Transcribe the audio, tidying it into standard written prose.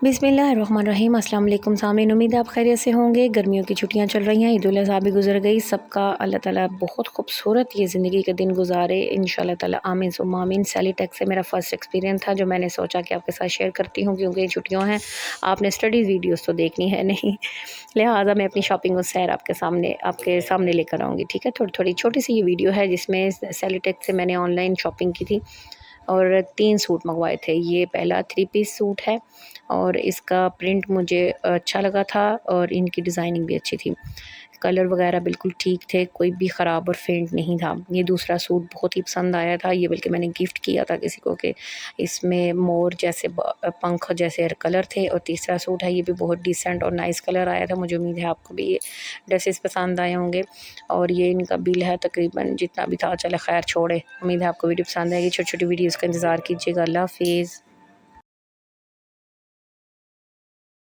बिस्मिल्लाहिर्रहमानिर्रहीम अस्सलाम वालेकुम सामीन, उम्मीद है आप खैरियत से होंगे। गर्मियों की छुट्टियां चल रही हैं, ईद उल अज़हा भी गुजर गई। सबका अल्लाह ताला बहुत खूबसूरत ये ज़िंदगी के दिन गुजारे इंशाल्लाह ताला, आमीन सुम्मा आमीन। सैलीटेक से मेरा फ़र्स्ट एक्सपीरियंस था जो मैंने सोचा कि आपके साथ शेयर करती हूँ, क्योंकि छुट्टियाँ हैं, आपने स्टडीज़ वीडियोज़ तो देखनी है नहीं, लिहाजा मैं अपनी शॉपिंग और सैर आपके सामने लेकर आऊँगी। ठीक है, थोड़ी थोड़ी छोटी सी ये वीडियो है जिसमें सैलीटेक से मैंने ऑनलाइन शॉपिंग की थी और 3 सूट मँगवाए थे। ये पहला 3 पीस सूट है और इसका प्रिंट मुझे अच्छा लगा था और इनकी डिज़ाइनिंग भी अच्छी थी। कलर वगैरह बिल्कुल ठीक थे, कोई भी ख़राब और फेंट नहीं था। ये दूसरा सूट बहुत ही पसंद आया था, ये बल्कि मैंने गिफ्ट किया था किसी को कि इसमें मोर जैसे पंख जैसे कलर थे। और तीसरा सूट है, ये भी बहुत डिसेंट और नाइस कलर आया था। मुझे उम्मीद है आपको भी ये ड्रेसेस पसंद आए होंगे। और ये इनका बिल है तकरीबन जितना भी था, चले खैर छोड़े। उम्मीद है आपको वीडियो पसंद आएगी। छोटी छोटी वीडियोज़ का इंतज़ार कीजिएगा। अल्लाह हाफ़िज़।